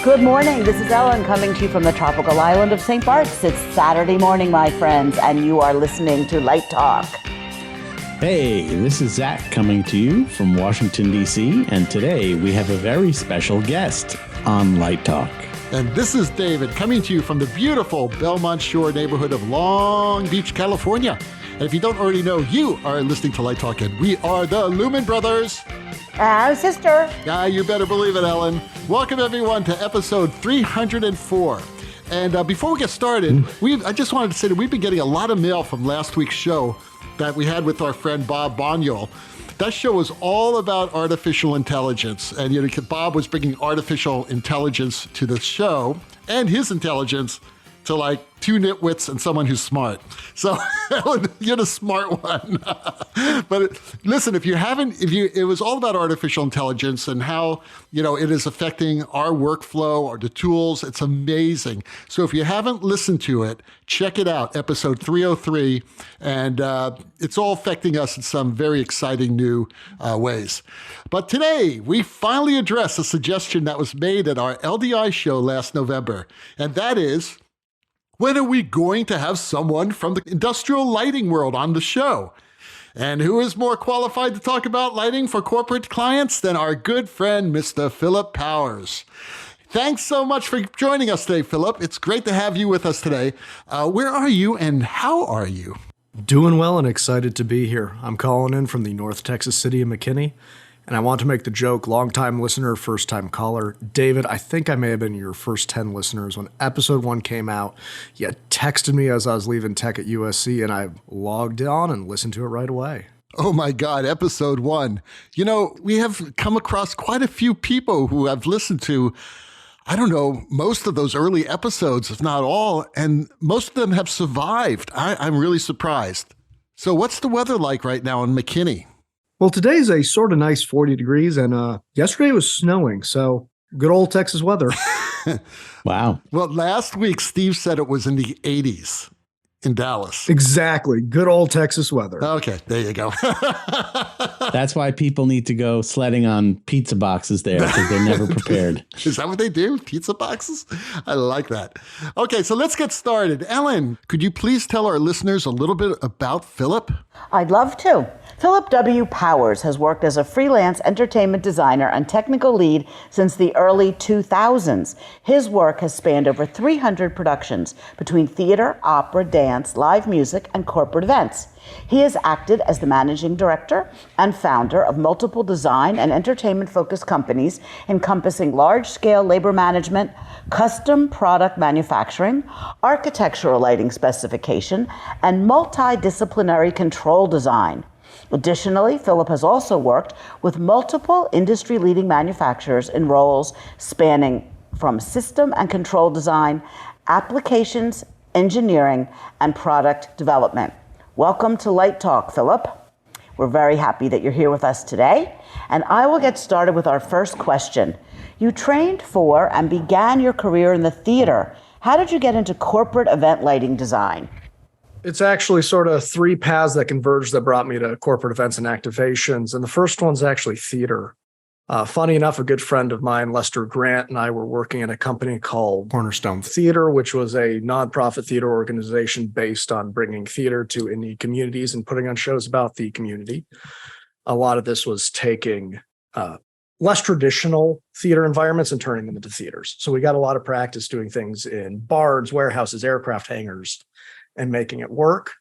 Good morning. This is Ellen coming to you from the tropical island of St. Bart's. It's Saturday morning, my friends, and you are listening to Light Talk. Hey, this is Zach coming to you from Washington, D.C., and today we have a very special guest on Light Talk. And this is David coming to you from the beautiful Belmont Shore neighborhood of Long Beach, California. And if you don't already know, you are listening to Light Talk, and we are the Lumen Brothers. Our sister. Yeah, you better believe it, Ellen. Welcome, everyone, to episode 304. And before we get started, I just wanted to say that we've been getting a lot of mail from last week's show that we had with our friend Bob Bonyol. That show was all about artificial intelligence. And Bob was bringing artificial intelligence to the show and his intelligence to like two nitwits and someone who's smart. So you're the smart one. But listen, it was all about artificial intelligence and how, it is affecting our workflow or the tools. It's amazing. So if you haven't listened to it, check it out, episode 303. And it's all affecting us in some very exciting new ways. But today, we finally address a suggestion that was made at our LDI show last November. And that is, when are we going to have someone from the industrial lighting world on the show? And who is more qualified to talk about lighting for corporate clients than our good friend, Mr. Phillip Powers? Thanks so much for joining us today, Phillip. It's great to have you with us today. Where are you and how are you? Doing well and excited to be here. I'm calling in from the North Texas city of McKinney. And I want to make the joke, long-time listener, first-time caller. David, I think I may have been your first 10 listeners. When episode 1 came out, you texted me as I was leaving tech at USC, and I logged on and listened to it right away. Oh my God, episode 1. We have come across quite a few people who have listened to, most of those early episodes, if not all, and most of them have survived. I'm really surprised. So what's the weather like right now in McKinney? Well, today's a sort of nice 40 degrees, and yesterday was snowing, so good old Texas weather. Wow. Well, last week, Steve said it was in the 80s in Dallas. Exactly. Good old Texas weather. Okay, there you go. That's why people need to go sledding on pizza boxes there, because they're never prepared. Is that what they do? Pizza boxes? I like that. Okay, so let's get started. Ellen, could you please tell our listeners a little bit about Phillip? I'd love to. Phillip W. Powers has worked as a freelance entertainment designer and technical lead since the early 2000s. His work has spanned over 300 productions between theater, opera, dance, live music, and corporate events. He has acted as the managing director and founder of multiple design and entertainment-focused companies encompassing large-scale labor management, custom product manufacturing, architectural lighting specification, and multidisciplinary control design. Additionally, Phillip has also worked with multiple industry-leading manufacturers in roles spanning from system and control design, applications, engineering, and product development. Welcome to Light Talk, Phillip. We're very happy that you're here with us today, and I will get started with our first question. You trained for and began your career in the theater. How did you get into corporate event lighting design? It's actually sort of 3 paths that converged that brought me to corporate events and activations. And the first one's actually theater. Funny enough, a good friend of mine, Lester Grant, and I were working at a company called Cornerstone Theater, which was a nonprofit theater organization based on bringing theater to indie communities and putting on shows about the community. A lot of this was taking less traditional theater environments and turning them into theaters. So we got a lot of practice doing things in barns, warehouses, aircraft hangars, and making it work.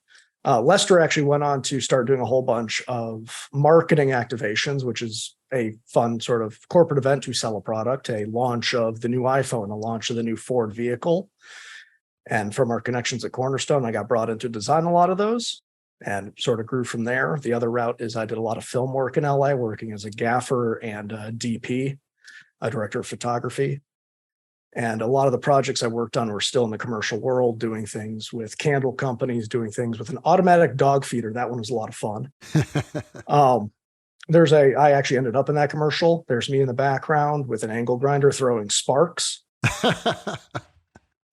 Lester actually went on to start doing a whole bunch of marketing activations, which is a fun sort of corporate event to sell a product, a launch of the new iPhone, a launch of the new Ford vehicle. And from our connections at Cornerstone, I got brought in to design a lot of those and sort of grew from there. The other route is I did a lot of film work in LA, working as a gaffer and a DP, a director of photography. And a lot of the projects I worked on were still in the commercial world, doing things with candle companies, doing things with an automatic dog feeder. That one was a lot of fun. I actually ended up in that commercial. There's me in the background with an angle grinder throwing sparks.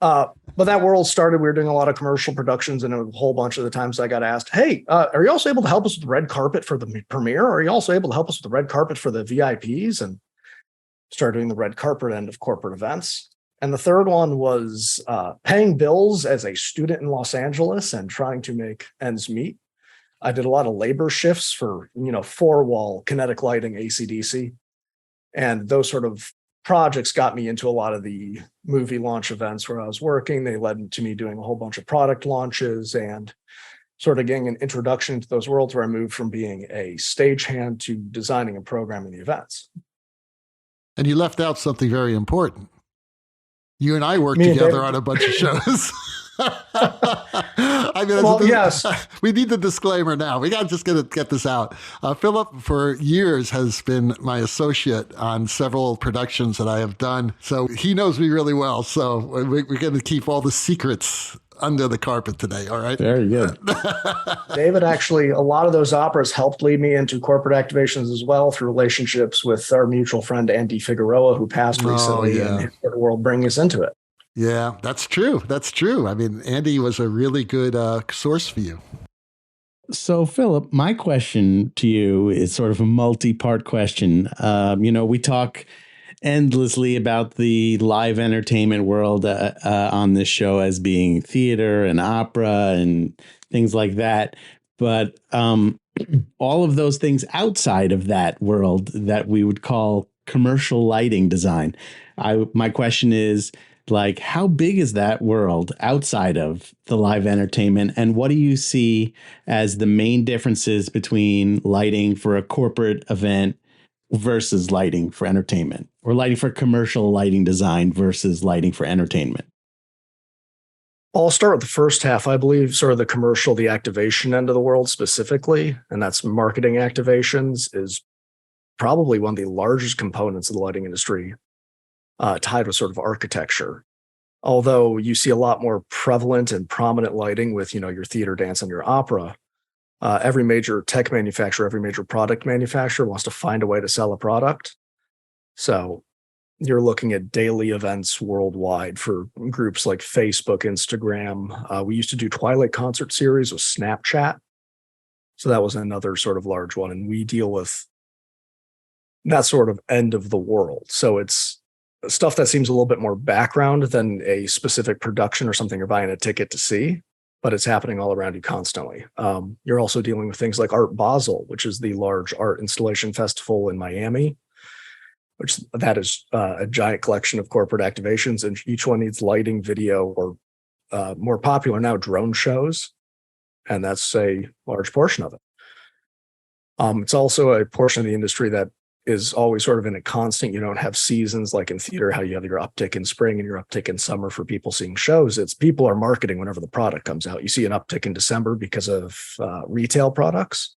But that world started, we were doing a lot of commercial productions, and a whole bunch of the times I got asked, hey, are you also able to help us with the red carpet for the premiere? Are you also able to help us with the red carpet for the VIPs? And started doing the red carpet end of corporate events. And the third one was paying bills as a student in Los Angeles and trying to make ends meet. I did a lot of labor shifts for, four-wall kinetic lighting, AC/DC. And those sort of projects got me into a lot of the movie launch events where I was working. They led to me doing a whole bunch of product launches and sort of getting an introduction into those worlds where I moved from being a stagehand to designing and programming the events. And you left out something very important. You and I worked together on a bunch of shows. Yes. We need the disclaimer now. We got to just get this out. Phillip, for years, has been my associate on several productions that I have done. So he knows me really well. So we're going to keep all the secrets under the carpet today. All right. Very good. David, actually, a lot of those operas helped lead me into corporate activations as well through relationships with our mutual friend, Andy Figueroa, who passed recently, and his world bringing us into it. Yeah, that's true. That's true. I mean, Andy was a really good source for you. So, Phillip, my question to you is sort of a multi-part question. We talk endlessly about the live entertainment world on this show as being theater and opera and things like that. But all of those things outside of that world that we would call commercial lighting design. My question is, how big is that world outside of the live entertainment? And what do you see as the main differences between lighting for a corporate event versus lighting for entertainment, or lighting for commercial lighting design versus lighting for entertainment? I'll start with the first half. I believe sort of the commercial, the activation end of the world specifically, and that's marketing activations, is probably one of the largest components of the lighting industry, tied with sort of architecture. Although you see a lot more prevalent and prominent lighting with, your theater, dance, and your opera, every major tech manufacturer, every major product manufacturer wants to find a way to sell a product. So you're looking at daily events worldwide for groups like Facebook, Instagram. We used to do Twilight concert series with Snapchat. So that was another sort of large one. And we deal with that sort of end of the world. So it's stuff that seems a little bit more background than a specific production or something you're buying a ticket to see, but it's happening all around you constantly. You're also dealing with things like Art Basel, which is the large art installation festival in Miami, which that is a giant collection of corporate activations, and each one needs lighting, video, or more popular now, drone shows. And that's a large portion of it. It's also a portion of the industry that is always sort of in a constant. You don't have seasons like in theater, how you have your uptick in spring and your uptick in summer for people seeing shows. It's people are marketing whenever the product comes out. You see an uptick in December because of retail products,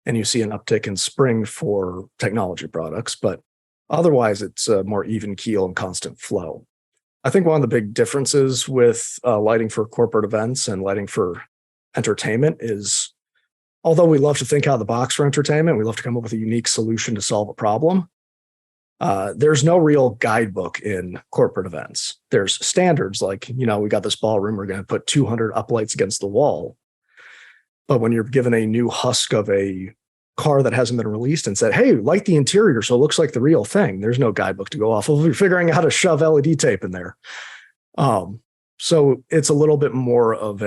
and you see an uptick in spring for technology products. But otherwise, it's a more even keel and constant flow. I think one of the big differences with lighting for corporate events and lighting for entertainment is, although we love to think out of the box for entertainment, we love to come up with a unique solution to solve a problem. There's no real guidebook in corporate events. There's standards like, we got this ballroom, we're going to put 200 uplights against the wall. But when you're given a new husk of a car that hasn't been released and said, hey, light the interior so it looks like the real thing, there's no guidebook to go off of. You're figuring out how to shove LED tape in there. So it's a little bit more of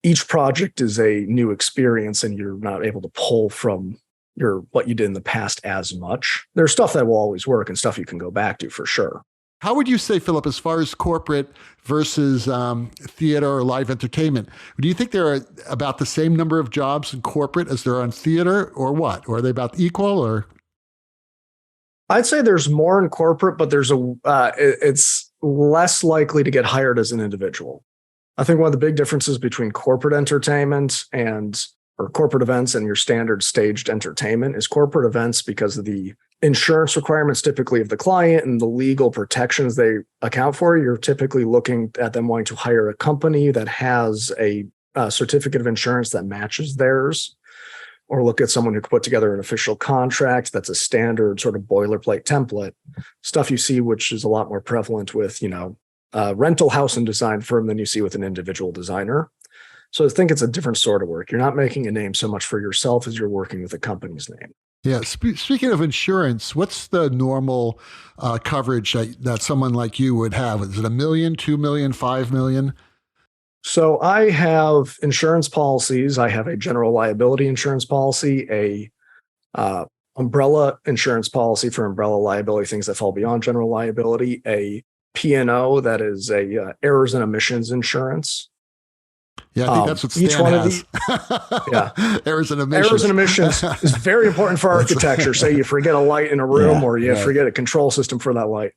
each project is a new experience, and you're not able to pull from what you did in the past as much. There's stuff that will always work and stuff you can go back to for sure. How would you say, Phillip, as far as corporate versus theater or live entertainment, do you think there are about the same number of jobs in corporate as there are in theater, or what? Or are they about equal? Or I'd say there's more in corporate, but it's less likely to get hired as an individual. I think one of the big differences between corporate entertainment or corporate events and your standard staged entertainment is corporate events, because of the insurance requirements typically of the client and the legal protections they account for. You're typically looking at them wanting to hire a company that has a certificate of insurance that matches theirs, or look at someone who could put together an official contract that's a standard sort of boilerplate template, stuff you see, which is a lot more prevalent with, rental house and design firm than you see with an individual designer. So I think it's a different sort of work. You're not making a name so much for yourself as you're working with a company's name. Yeah. Speaking of insurance, what's the normal coverage that someone like you would have? Is it $1 million, 2 million, 5 million? So I have insurance policies. I have a general liability insurance policy, a umbrella insurance policy for umbrella liability, things that fall beyond general liability, a P&O that is a errors and omissions insurance. Yeah, I think that's what each Stan one has. Yeah. Errors and omissions. Errors and omissions is very important for architecture. Say you forget a light in a room, or you forget a control system for that light.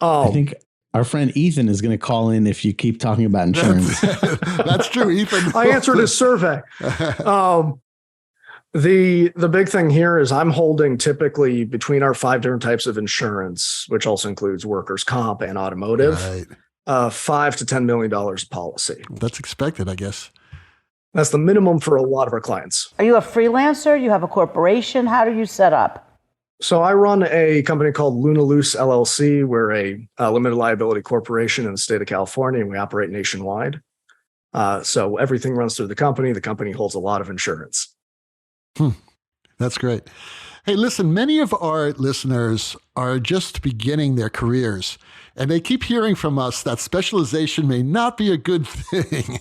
I think our friend Ethan is going to call in if you keep talking about insurance. That's true, Ethan. I answered his survey. The big thing here is I'm holding typically between our 5 different types of insurance, which also includes workers' comp and automotive, Right. $5 to $10 million policy. That's expected, I guess. That's the minimum for a lot of our clients. Are you a freelancer? You have a corporation? How do you set up? So I run a company called Luna Loose LLC. We're a limited liability corporation in the state of California, and we operate nationwide. So everything runs through the company. The company holds a lot of insurance. That's great. Hey, listen, many of our listeners are just beginning their careers, and they keep hearing from us that specialization may not be a good thing,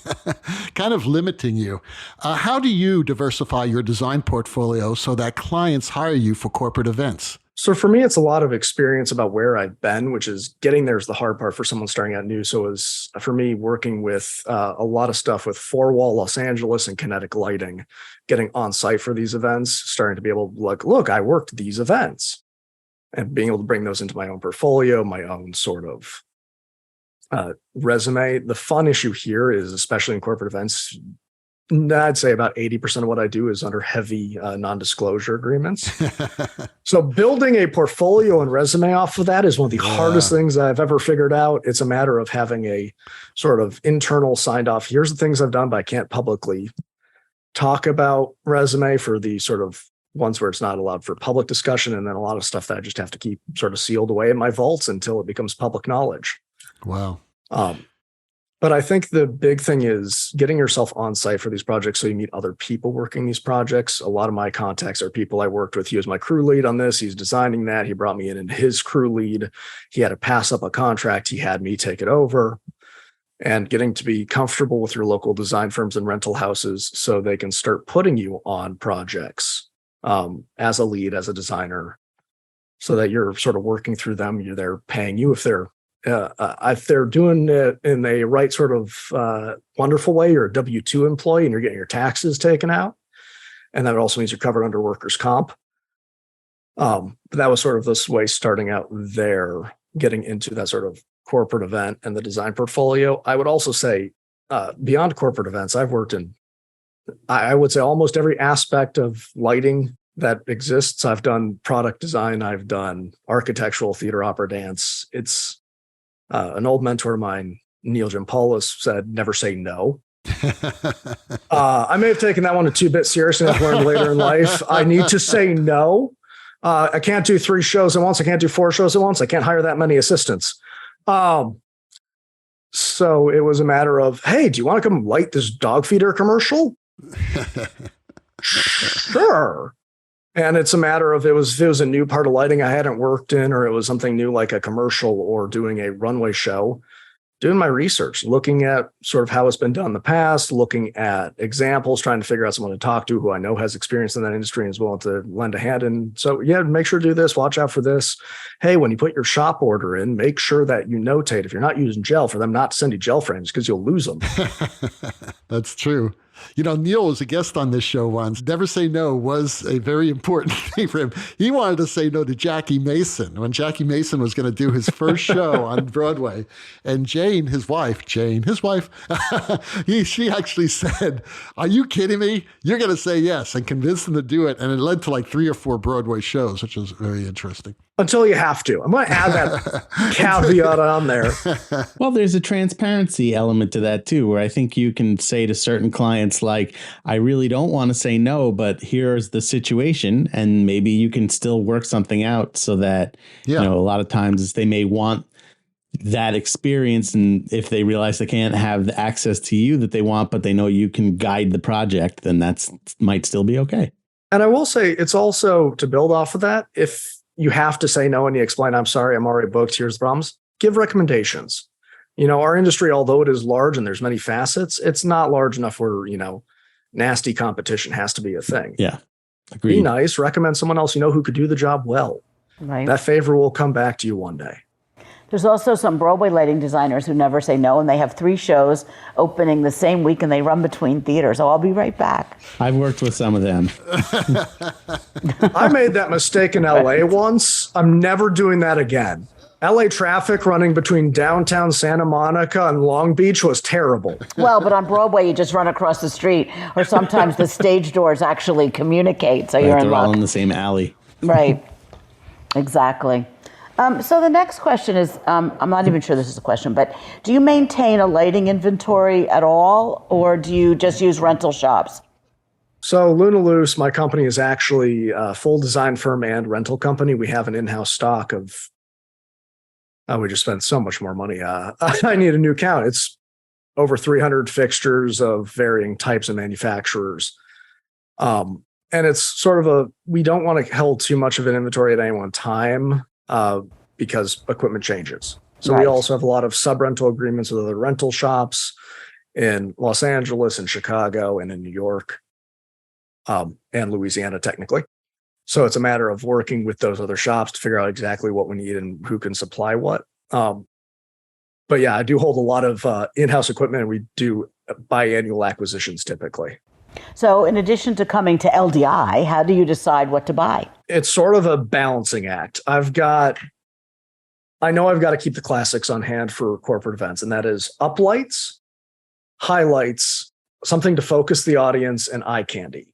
kind of limiting you. How do you diversify your design portfolio so that clients hire you for corporate events? So for me, it's a lot of experience about where I've been, which is getting there is the hard part for someone starting out new. So it was for me working with a lot of stuff with 4-wall Los Angeles and kinetic lighting, getting on site for these events, starting to be able to look, I worked these events, and being able to bring those into my own portfolio, my own sort of resume. The fun issue here is, especially in corporate events, I'd say about 80% of what I do is under heavy non-disclosure agreements. So building a portfolio and resume off of that is one of the hardest things I've ever figured out. It's a matter of having a sort of internal signed off. Here's the things I've done, but I can't publicly talk about resume for the sort of ones where it's not allowed for public discussion. And then a lot of stuff that I just have to keep sort of sealed away in my vaults until it becomes public knowledge. Wow. But I think the big thing is getting yourself on site for these projects so you meet other people working these projects. A lot of my contacts are people I worked with. He was my crew lead on this. He's designing that. He brought me in his crew lead. He had to pass up a contract. He had me take it over. And getting to be comfortable with your local design firms and rental houses so they can start putting you on projects as a lead, as a designer, so that you're sort of working through them. They're paying you if they're doing it in a right sort of wonderful way. You're a W-2 employee and you're getting your taxes taken out. And that also means you're covered under workers' comp. But that was sort of this way starting out there, getting into that sort of corporate event and the design portfolio. I would also say beyond corporate events, I've worked in, I would say, almost every aspect of lighting that exists. I've done product design. I've done architectural, theater, opera, dance. It's an old mentor of mine, Neil Giampoulos, said, never say no. I may have taken that one a bit seriously. I've learned later in life, I need to say no. I can't do 3 shows at once. I can't do 4 shows at once. I can't hire that many assistants. So it was a matter of, hey, do you want to come light this dog feeder commercial? Sure. And it's a matter of, if it was a new part of lighting I hadn't worked in, or it was something new like a commercial or doing a runway show, doing my research, looking at sort of how it's been done in the past, looking at examples, trying to figure out someone to talk to who I know has experience in that industry and is willing to lend a hand. And so, yeah, make sure to do this, watch out for this. Hey, when you put your shop order in, make sure that you notate if you're not using gel for them not to send you gel frames because you'll lose them. That's true. You know, Neil was a guest on this show once. Never say no was a very important thing for him. He wanted to say no to Jackie Mason when Jackie Mason was going to do his first show on Broadway. And Jane, his wife, she actually said, are you kidding me? You're going to say yes, and convinced him to do it. And it led to like 3 or 4 Broadway shows, which was very interesting. Until you have to. I'm going to add that caveat on there. Well, there's a transparency element to that too, where I think you can say to certain clients, like, I really don't want to say no, but here's the situation. And maybe you can still work something out so that, you know, a lot of times they may want that experience. And if they realize they can't have the access to you that they want, but they know you can guide the project, then that's might still be okay. And I will say it's also to build off of that. If you have to say no and you explain, I'm sorry, I'm already booked, here's the problems, give recommendations. Our industry, although it is large and there's many facets, it's not large enough where, nasty competition has to be a thing. Yeah. Be Agreed. nice, recommend someone else who could do the job well. Right. That favor will come back to you one day. There's also some Broadway lighting designers who never say no, and they have 3 shows opening the same week, and they run between theaters. So I'll be right back. I've worked with some of them. I made that mistake in LA once. I'm never doing that again. LA traffic running between downtown Santa Monica and Long Beach was terrible. Well, but on Broadway, you just run across the street, or sometimes the stage doors actually communicate, so you're in They're luck. all in the same alley. Right. Exactly. So the next question is, I'm not even sure this is a question, but do you maintain a lighting inventory at all, or do you just use rental shops? So Luna Loose, my company, is actually a full design firm and rental company. We have an in-house stock of, we just spent so much more money. I need a new count. It's over 300 fixtures of varying types of manufacturers. And it's sort of we don't want to hold too much of an inventory at any one time. Because equipment changes. So Right. We also have a lot of sub-rental agreements with other rental shops in Los Angeles and Chicago and in New York, and Louisiana, technically. So it's a matter of working with those other shops to figure out exactly what we need and who can supply what. But yeah, I do hold a lot of in-house equipment, and we do biannual acquisitions typically. So in addition to coming to LDI, how do you decide what to buy? It's sort of a balancing act. I know I've got to keep the classics on hand for corporate events, and that is uplights, highlights, something to focus the audience, and eye candy.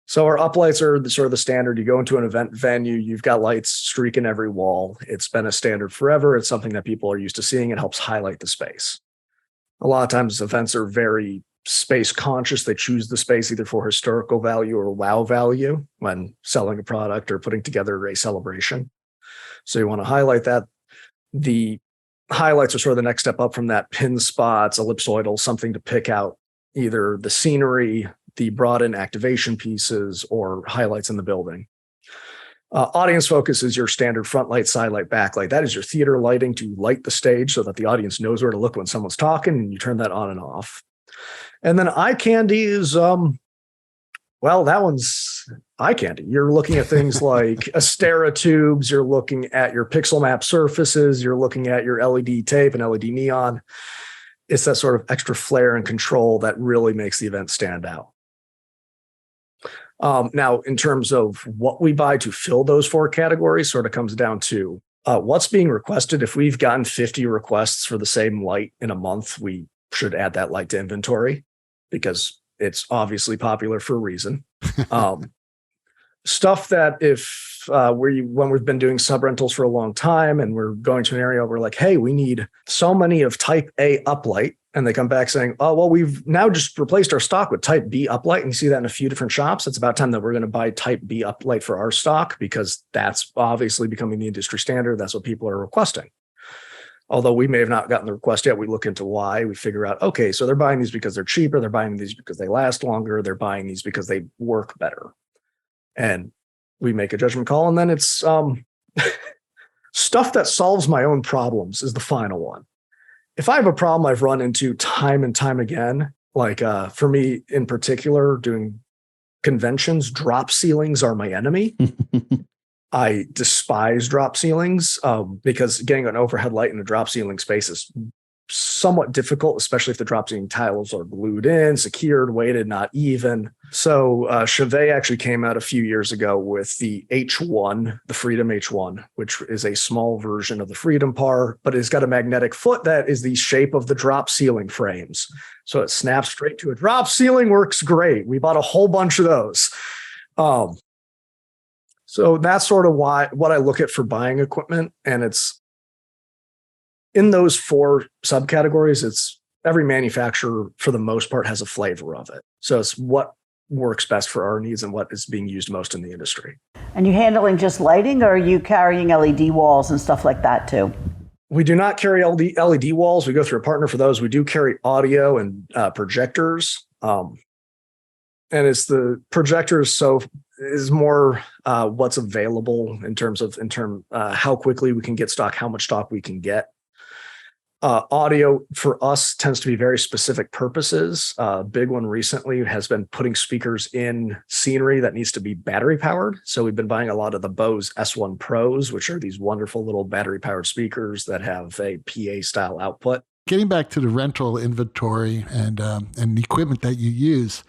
So our uplights are sort of the standard. You go into an event venue, you've got lights streaking every wall. It's been a standard forever. It's something that people are used to seeing. It helps highlight the space. A lot of times events are very space conscious. They choose the space either for historical value or wow value when selling a product or putting together a celebration. So you want to highlight that. The highlights are sort of the next step up from that: pin spots, ellipsoidal, something to pick out either the scenery, the brought in activation pieces, or highlights in the building. Audience focus is your standard front light, side light, back light. That is your theater lighting to light the stage so that the audience knows where to look when someone's talking, and you turn that on and off. And then eye candy is, that one's eye candy. You're looking at things like Astera tubes. You're looking at your pixel map surfaces. You're looking at your LED tape and LED neon. It's that sort of extra flair and control that really makes the event stand out. Now, in terms of what we buy to fill those 4 categories, sort of comes down to what's being requested. If we've gotten 50 requests for the same light in a month, we should add that light to inventory because it's obviously popular for a reason. Stuff that when we've been doing sub-rentals for a long time and we're going to an area, we're like, hey, we need so many of type A uplight. And they come back saying, oh, well, we've now just replaced our stock with type B uplight. And you see that in a few different shops. It's about time that we're going to buy type B uplight for our stock because that's obviously becoming the industry standard. That's what people are requesting. Although we may have not gotten the request yet, we look into why. We figure out, okay, so they're buying these because they're cheaper. They're buying these because they last longer. They're buying these because they work better. And we make a judgment call. And then it's stuff that solves my own problems is the final one. If I have a problem I've run into time and time again, like for me in particular, doing conventions, drop ceilings are my enemy. I despise drop ceilings because getting an overhead light in a drop ceiling space is somewhat difficult, especially if the drop ceiling tiles are glued in, secured, weighted, not even. So Chevet actually came out a few years ago with the H1, the Freedom H1, which is a small version of the Freedom Par, but it's got a magnetic foot that is the shape of the drop ceiling frames. So it snaps straight to a drop ceiling, works great. We bought a whole bunch of those. So that's sort of what I look at for buying equipment. And it's in those 4 subcategories, it's every manufacturer for the most part has a flavor of it. So it's what works best for our needs and what is being used most in the industry. And you handling just lighting, or are you carrying LED walls and stuff like that too? We do not carry LED walls. We go through a partner for those. We do carry audio and projectors. And it's the projector is more what's available in terms of how quickly we can get stock, how much stock we can get. Audio for us tends to be very specific purposes. Big one recently has been putting speakers in scenery that needs to be battery powered. So we've been buying a lot of the Bose S1 Pros, which are these wonderful little battery powered speakers that have a PA style output. Getting back to the rental inventory and the equipment that you use,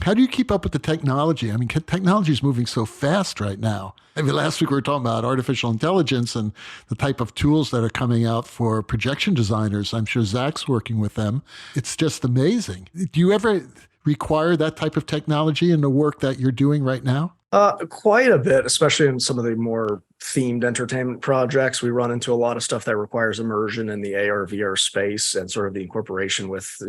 how do you keep up with the technology? I mean, technology is moving so fast right now. I mean, last week we were talking about artificial intelligence and the type of tools that are coming out for projection designers. I'm sure Zach's working with them. It's just amazing. Do you ever require that type of technology in the work that you're doing right now? Quite a bit, especially in some of the more themed entertainment projects. We run into a lot of stuff that requires immersion in the AR, VR space and sort of the incorporation with,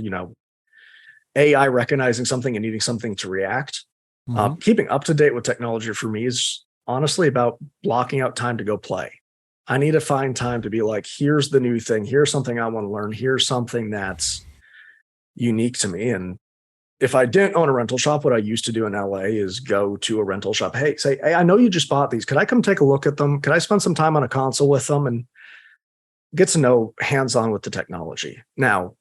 AI recognizing something and needing something to react. Mm-hmm. Keeping up to date with technology for me is honestly about blocking out time to go play. I need to find time to be like, here's the new thing. Here's something I want to learn. Here's something that's unique to me. And if I didn't own a rental shop, what I used to do in LA is go to a rental shop. Hey, I know you just bought these. Could I come take a look at them? Could I spend some time on a console with them and get to know hands-on with the technology? Now,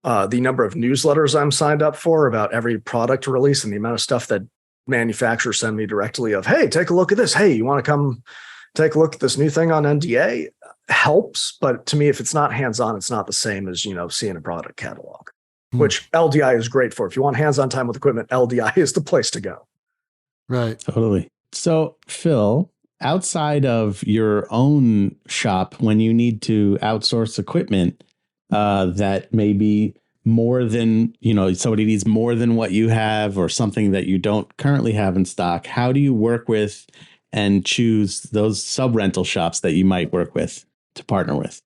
the number of newsletters I'm signed up for about every product release and the amount of stuff that manufacturers send me directly of, hey, take a look at this. Hey, you want to come take a look at this new thing on NDA? Helps. But to me, if it's not hands-on, it's not the same as, seeing a product catalog, which LDI is great for. If you want hands-on time with equipment, LDI is the place to go. Right. Totally. So, Phil, outside of your own shop, when you need to outsource equipment, that may be more than, somebody needs more than what you have or something that you don't currently have in stock. How do you work with and choose those sub-rental shops that you might work with to partner with?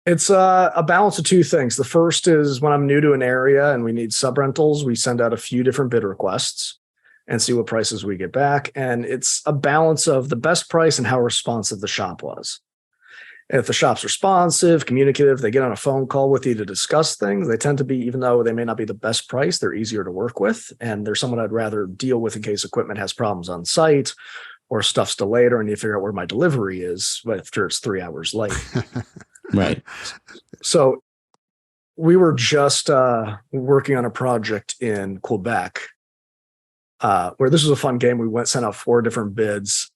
It's a balance of two things. The first is when I'm new to an area and we need sub-rentals, we send out a few different bid requests and see what prices we get back. And it's a balance of the best price and how responsive the shop was. If the shop's responsive, communicative, they get on a phone call with you to discuss things, they tend to be, even though they may not be the best price, they're easier to work with. And they're someone I'd rather deal with in case equipment has problems on site or stuff's delayed or I need to figure out where my delivery is after it's 3 hours late. Right. So we were just working on a project in Quebec where this was a fun game. We sent out 4 different bids.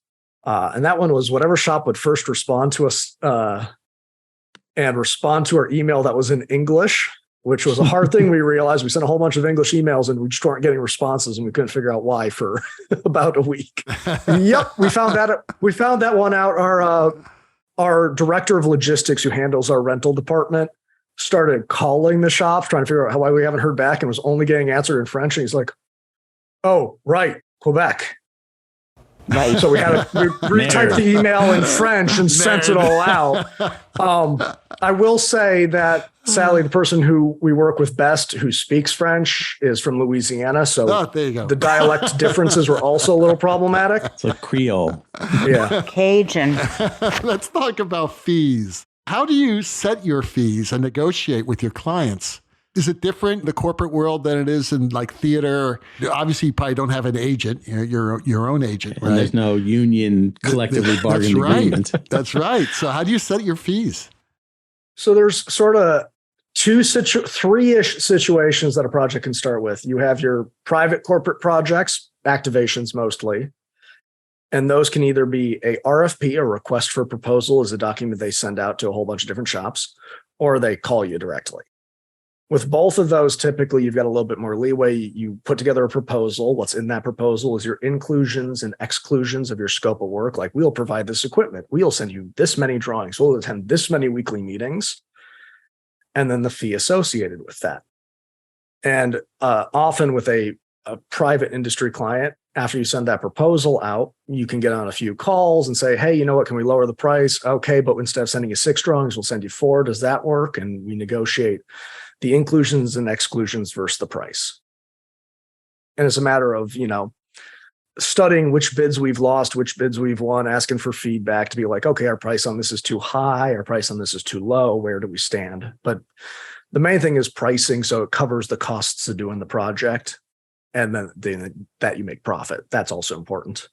And that one was whatever shop would first respond to us and respond to our email that was in English, which was a hard thing. We realized we sent a whole bunch of English emails and we just weren't getting responses and we couldn't figure out why for about a week. Yep. We found that one out. Our director of logistics who handles our rental department started calling the shops, trying to figure out why we haven't heard back and was only getting answered in French. And he's like, oh, right, Quebec. Right. So we retyped the email in French and sent it all out. I will say that Sally, the person who we work with best, who speaks French, is from Louisiana. So there you go. The dialect differences were also a little problematic. It's like Creole. Yeah. Cajun. Let's talk about fees. How do you set your fees and negotiate with your clients? Is it different in the corporate world than it is in like theater? Obviously, you probably don't have an agent. You're your own agent, right? And there's no union collectively bargained agreement. That's right. So how do you set your fees? So there's sort of three-ish situations that a project can start with. You have your private corporate projects, activations mostly. And those can either be a RFP, a request for proposal, is a document they send out to a whole bunch of different shops, or they call you directly. With both of those, typically, you've got a little bit more leeway. You put together a proposal. What's in that proposal is your inclusions and exclusions of your scope of work. Like, we'll provide this equipment. We'll send you this many drawings. We'll attend this many weekly meetings. And then the fee associated with that. And often with a private industry client, after you send that proposal out, you can get on a few calls and say, hey, you know what, can we lower the price? Okay, but instead of sending you 6 drawings, we'll send you 4. Does that work? And we negotiate the inclusions and exclusions versus the price. And it's a matter of, studying which bids we've lost, which bids we've won, asking for feedback to be like, okay, our price on this is too high, our price on this is too low, where do we stand? But the main thing is pricing, so it covers the costs of doing the project. and then that you make profit. That's also important.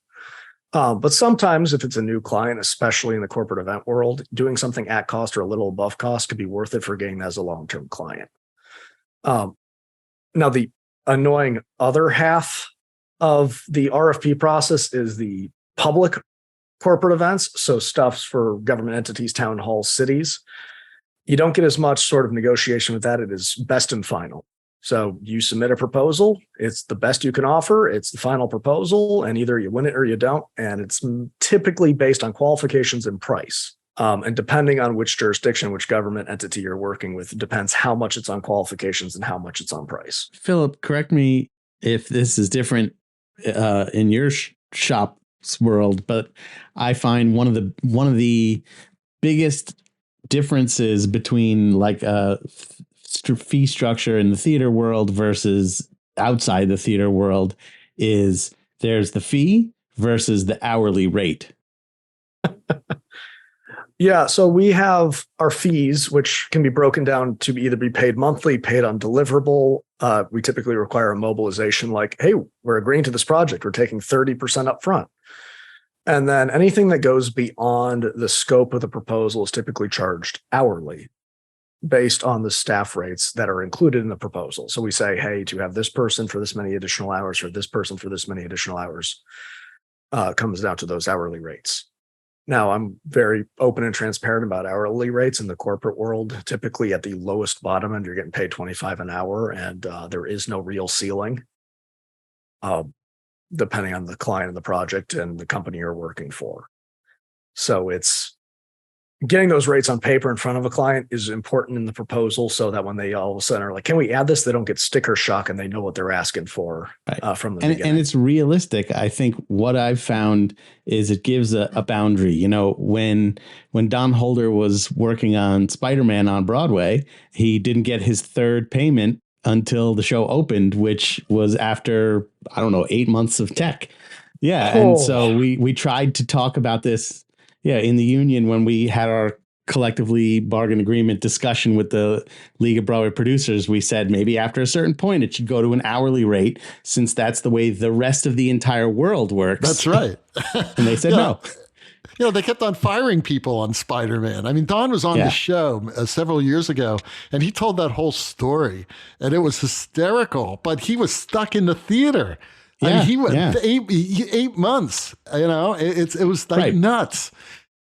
But sometimes if it's a new client, especially in the corporate event world, doing something at cost or a little above cost could be worth it for getting as a long-term client. Now, the annoying other half of the RFP process is the public corporate events. So stuffs for government entities, town halls, cities. You don't get as much sort of negotiation with that. It is best and final. So you submit a proposal, it's the best you can offer, it's the final proposal, and either you win it or you don't. And it's typically based on qualifications and price. And depending on which jurisdiction, which government entity you're working with, depends how much it's on qualifications and how much it's on price. Phillip, correct me if this is different in your shop's world, but I find one of the biggest differences between like a fee structure in the theater world versus outside the theater world is there's the fee versus the hourly rate. Yeah, so we have our fees, which can be broken down to either be paid monthly, paid on deliverable. We typically require a mobilization like, hey, we're agreeing to this project. We're taking 30% up front. And then anything that goes beyond the scope of the proposal is typically charged hourly based on the staff rates that are included in the proposal. So we say, hey, to have this person for this many additional hours or this person for this many additional hours comes down to those hourly rates. Now, I'm very open and transparent about hourly rates in the corporate world. Typically at the lowest bottom end, you're getting paid $25 an hour, and there is no real ceiling, depending on the client and the project and the company you're working for. So it's getting those rates on paper in front of a client is important in the proposal so that when they all of a sudden are like, can we add this? They don't get sticker shock and they know what they're asking for from the beginning. And it's realistic. I think what I've found is it gives a boundary. You know, when Don Holder was working on Spider-Man on Broadway, he didn't get his third payment until the show opened, which was after, 8 months of tech. Yeah. And so we tried to talk about this in the union when we had our collectively bargain agreement discussion with the League of Broadway Producers. We said maybe after a certain point it should go to an hourly rate, since that's the way the rest of the entire world works. That's right. And they said no. They kept on firing people on Spider-Man. I mean, Don was on the show several years ago, and he told that whole story, and it was hysterical, but he was stuck in the theater. I mean, he went 8 months, it was like nuts.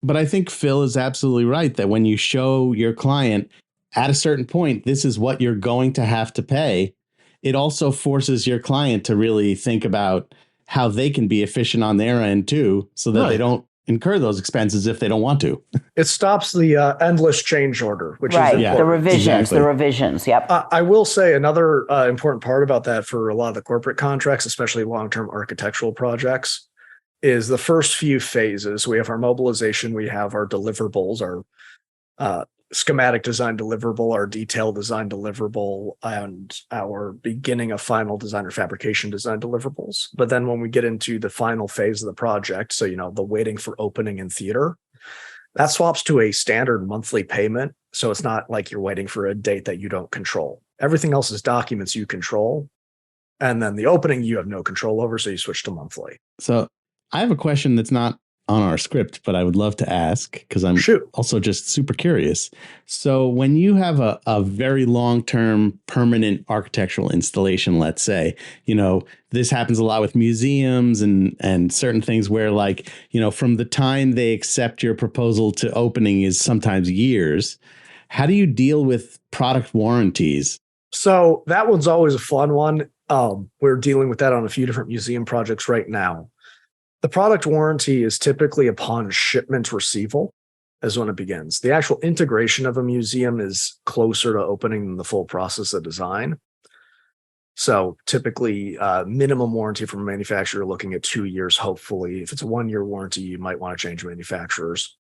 But I think Phil is absolutely right that when you show your client at a certain point, this is what you're going to have to pay, it also forces your client to really think about how they can be efficient on their end too, so that they don't incur those expenses if they don't want to. It stops the endless change order, which is important. The revisions. Yep. I will say another important part about that for a lot of the corporate contracts, especially long-term architectural projects, is the first few phases. We have our mobilization, we have our deliverables, our schematic design deliverable, our detailed design deliverable, and our beginning of final design or fabrication design deliverables. But then when we get into the final phase of the project, so, the waiting for opening in theater, that swaps to a standard monthly payment. So it's not like you're waiting for a date that you don't control. Everything else is documents you control. And then the opening you have no control over, so you switch to monthly. So I have a question that's not on our script, but I would love to ask because I'm also just super curious. So when you have a very long-term permanent architectural installation, let's say, this happens a lot with museums and certain things where from the time they accept your proposal to opening is sometimes years. How do you deal with product warranties? So that one's always a fun one. We're dealing with that on a few different museum projects right now. The product warranty is typically upon shipment receival is when it begins. The actual integration of a museum is closer to opening than the full process of design. So typically minimum warranty from a manufacturer, looking at 2 years, hopefully. If it's a 1-year warranty, you might want to change manufacturers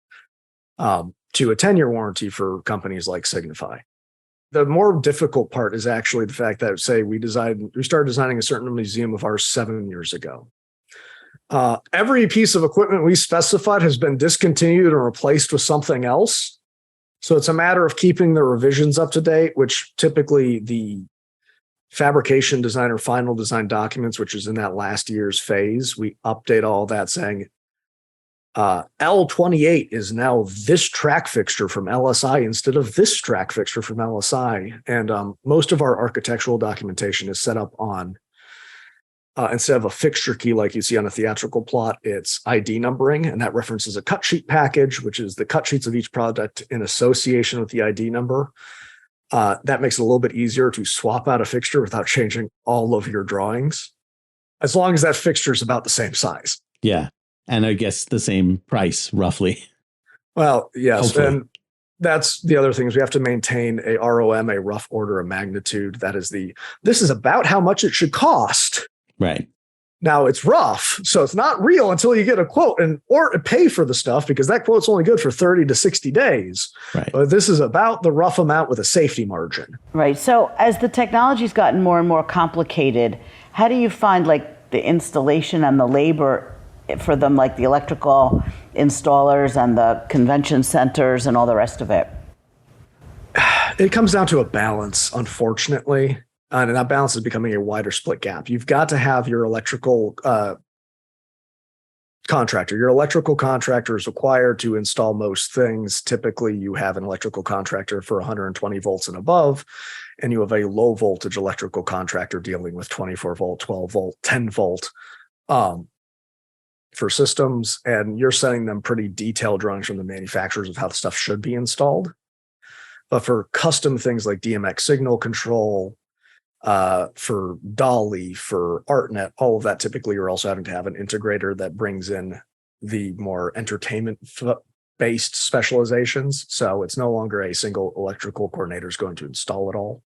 to a 10-year warranty for companies like Signify. The more difficult part is actually the fact that, say, we started designing a certain museum of ours 7 years ago. Every piece of equipment we specified has been discontinued and replaced with something else. So it's a matter of keeping the revisions up to date, which typically the fabrication design or final design documents, which is in that last year's phase, we update all that saying L28 is now this track fixture from LSI instead of this track fixture from LSI. And most of our architectural documentation is set up on, instead of a fixture key like you see on a theatrical plot, it's ID numbering, and that references a cut sheet package, which is the cut sheets of each product in association with the ID number. That makes it a little bit easier to swap out a fixture without changing all of your drawings, as long as that fixture is about the same size. Yeah. And I guess the same price, roughly. Well, yes. Hopefully. And that's the other thing is we have to maintain a ROM, a rough order of magnitude. That is this is about how much it should cost. Right. Now it's rough, so it's not real until you get a quote or pay for the stuff, because that quote's only good for 30 to 60 days. Right. But this is about the rough amount with a safety margin. Right. So as the technology's gotten more and more complicated, how do you find like the installation and the labor for them, like the electrical installers and the convention centers and all the rest of it? It comes down to a balance, unfortunately. And that balance is becoming a wider split gap. You've got to have your electrical contractor. Your electrical contractor is required to install most things. Typically, you have an electrical contractor for 120 volts and above, and you have a low voltage electrical contractor dealing with 24 volt, 12 volt, 10 volt for systems. And you're sending them pretty detailed drawings from the manufacturers of how the stuff should be installed. But for custom things like DMX signal control, for Dolly, for ArtNet, all of that, typically you're also having to have an integrator that brings in the more entertainment-based specializations. So it's no longer a single electrical coordinator is going to install it all.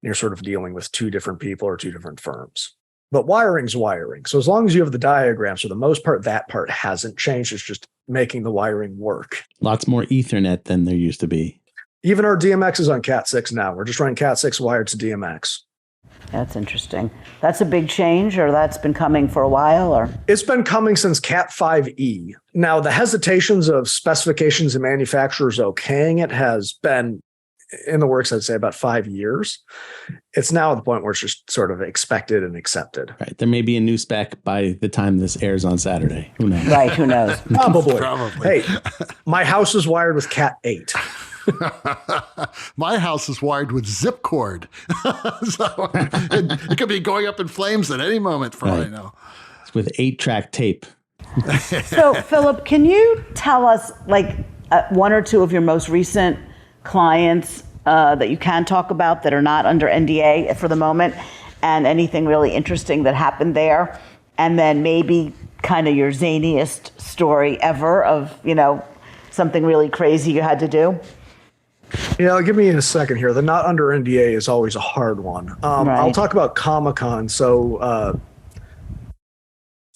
You're sort of dealing with two different people or two different firms. But wiring's wiring. So as long as you have the diagrams, for the most part, that part hasn't changed. It's just making the wiring work. Lots more Ethernet than there used to be. Even our DMX is on Cat 6 now. We're just running Cat 6 wired to DMX. That's interesting. That's a big change, or that's been coming for a while, or? It's been coming since Cat 5e. Now, the hesitations of specifications and manufacturers okaying it has been in the works, I'd say, about 5 years. It's now at the point where it's just sort of expected and accepted. Right. There may be a new spec by the time this airs on Saturday. Who knows? Right, who knows? Probably. Probably. Hey, my house is wired with Cat 8. My house is wired with zip cord. So it could be going up in flames at any moment for all I know. It's with 8-track tape. So, Phillip, can you tell us like one or two of your most recent clients that you can talk about that are not under NDA for the moment, and anything really interesting that happened there? And then maybe kind of your zaniest story ever of, something really crazy you had to do? Yeah, give me a second here. The not under NDA is always a hard one. Right. I'll talk about Comic-Con. So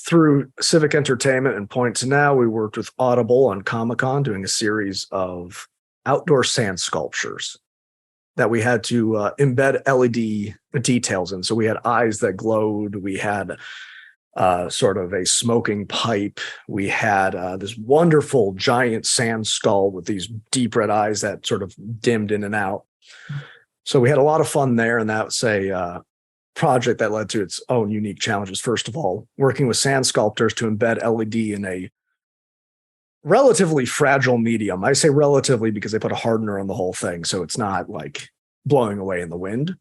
through Civic Entertainment and Point to Now, we worked with Audible on Comic-Con doing a series of outdoor sand sculptures that we had to embed LED details in. So we had eyes that glowed. We had sort of a smoking pipe. We had this wonderful giant sand skull with these deep red eyes that sort of dimmed in and out. So we had a lot of fun there, and that was a project that led to its own unique challenges. First of all, working with sand sculptors to embed LED in a relatively fragile medium. I say relatively because they put a hardener on the whole thing, so it's not like blowing away in the wind.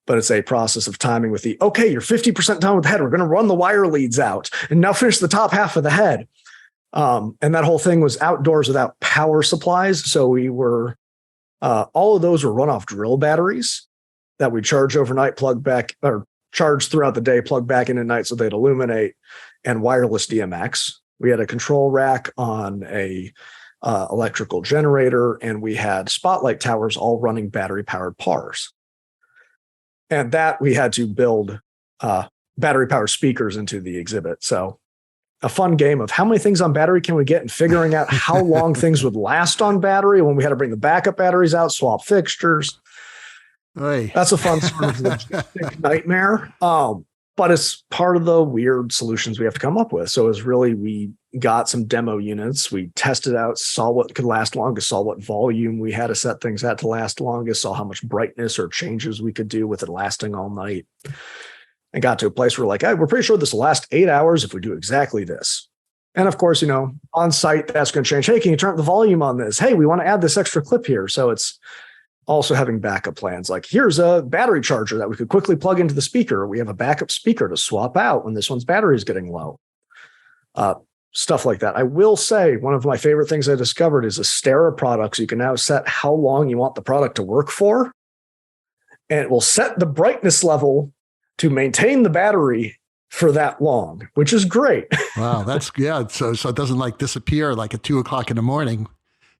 But it's a process of timing with okay, you're 50% done with the head. We're going to run the wire leads out and now finish the top half of the head. And that whole thing was outdoors without power supplies. So we were, all of those were runoff drill batteries that we charge overnight, plug back, or charge throughout the day, plug back in at night so they'd illuminate, and wireless DMX. We had a control rack on a electrical generator, and we had spotlight towers all running battery powered PARs. And that we had to build battery powered speakers into the exhibit. So a fun game of how many things on battery can we get, and figuring out how long things would last on battery when we had to bring the backup batteries out, swap fixtures. Oy. That's a fun sort of logistic nightmare. but it's part of the weird solutions we have to come up with. So it was really, we got some demo units, we tested out, saw what could last longest, saw what volume we had to set things at to last longest, saw how much brightness or changes we could do with it lasting all night, and got to a place where we're like, hey, we're pretty sure this will last 8 hours if we do exactly this. And of course, on site, that's going to change. Hey, can you turn up the volume on this? Hey, we want to add this extra clip here. So it's also having backup plans. Like, here's a battery charger that we could quickly plug into the speaker. We have a backup speaker to swap out when this one's battery is getting low. Stuff like that. I will say one of my favorite things I discovered is Astera products. You can now set how long you want the product to work for, and it will set the brightness level to maintain the battery for that long, which is great. Wow, that's So it doesn't disappear like at 2:00 in the morning.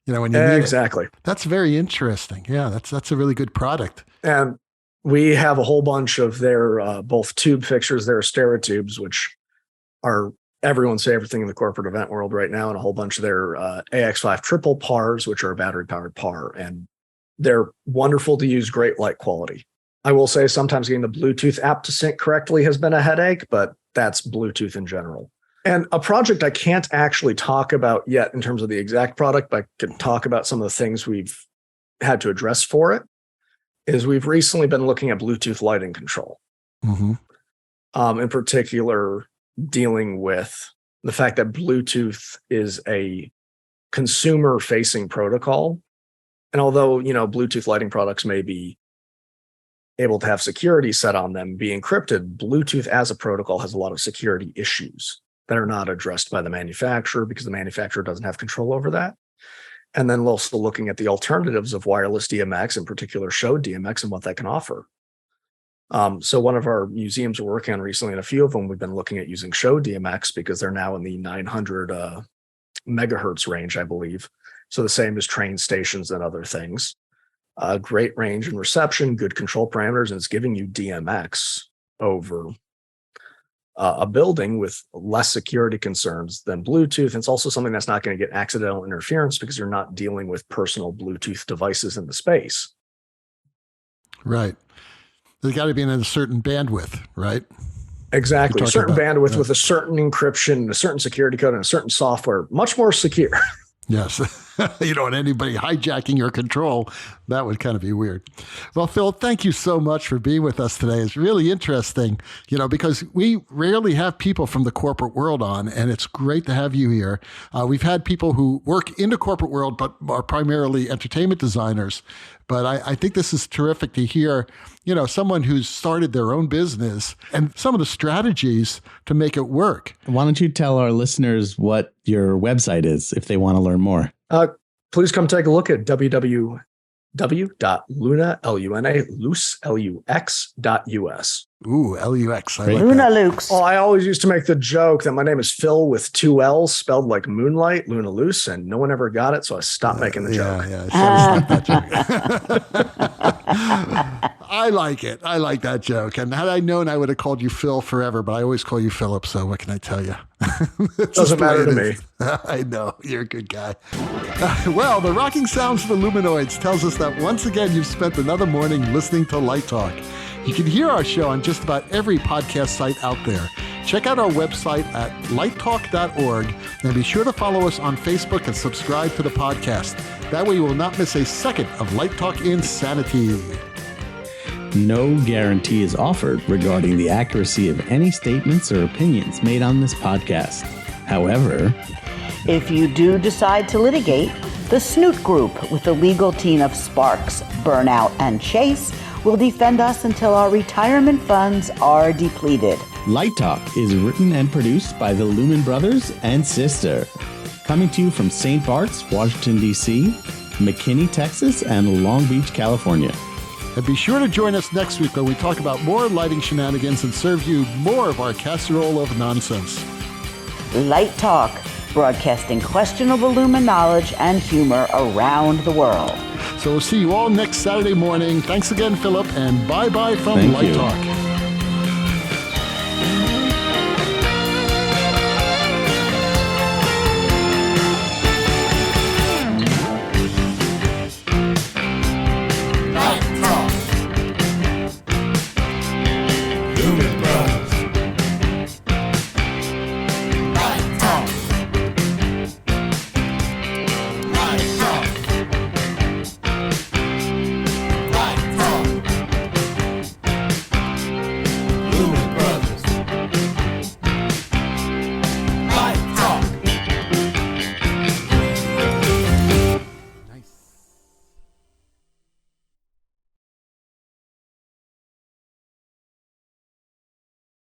When you need exactly. It. That's very interesting. Yeah, that's a really good product. And we have a whole bunch of their both tube fixtures, their Astera tubes, which are everyone's favorite thing in the corporate event world right now, and a whole bunch of their AX5 triple PARs, which are a battery-powered PAR. And they're wonderful to use, great light quality. I will say sometimes getting the Bluetooth app to sync correctly has been a headache, but that's Bluetooth in general. And a project I can't actually talk about yet in terms of the exact product, but I can talk about some of the things we've had to address for it, is we've recently been looking at Bluetooth lighting control. Mm-hmm. In particular, dealing with the fact that Bluetooth is a consumer-facing protocol. And although, Bluetooth lighting products may be able to have security set on them, be encrypted, Bluetooth as a protocol has a lot of security issues that are not addressed by the manufacturer because the manufacturer doesn't have control over that. And then also looking at the alternatives of wireless DMX, in particular show DMX, and what that can offer. So one of our museums we're working on recently, and a few of them, we've been looking at using show DMX because they're now in the 900 megahertz range, I believe. So the same as train stations and other things. Great range and reception, good control parameters, and it's giving you DMX over a building with less security concerns than Bluetooth. And it's also something that's not going to get accidental interference because you're not dealing with personal Bluetooth devices in the space. Right. They got to be in a certain bandwidth, right? Exactly. A certain bandwidth with a certain encryption, a certain security code, and a certain software, much more secure. Yes. You don't want anybody hijacking your control. That would kind of be weird. Well, Phil, thank you so much for being with us today. It's really interesting, because we rarely have people from the corporate world on, and it's great to have you here. We've had people who work in the corporate world, but are primarily entertainment designers. But I think this is terrific to hear, someone who's started their own business and some of the strategies to make it work. Why don't you tell our listeners what your website is if they want to learn more? Please come take a look at www.lunalux.us. Ooh, LUX. I like Luna that. Lux. Oh, I always used to make the joke that my name is Phil with 2 L's spelled like moonlight, Luna Luce, and no one ever got it, so I stopped making the joke. Yeah, I like it. I like that joke. And had I known, I would have called you Phil forever, but I always call you Philip, so what can I tell you? Doesn't matter to me. I know. You're a good guy. Well, the rocking sounds of the Luminoids tells us that once again, you've spent another morning listening to Light Talk. You can hear our show on just about every podcast site out there. Check out our website at lighttalk.org and be sure to follow us on Facebook and subscribe to the podcast. That way you will not miss a second of Light Talk insanity. No guarantee is offered regarding the accuracy of any statements or opinions made on this podcast. However, if you do decide to litigate, the Snoot Group, with the legal team of Sparks, Burnout, and Chase, will defend us until our retirement funds are depleted. Light Talk is written and produced by the Lumen Brothers and Sister. Coming to you from St. Bart's, Washington, D.C., McKinney, Texas, and Long Beach, California. And be sure to join us next week when we talk about more lighting shenanigans and serve you more of our casserole of nonsense. Light Talk, broadcasting questionable Lumen knowledge and humor around the world. So we'll see you all next Saturday morning. Thanks again, Philip, and bye-bye from Thank Light you. Talk.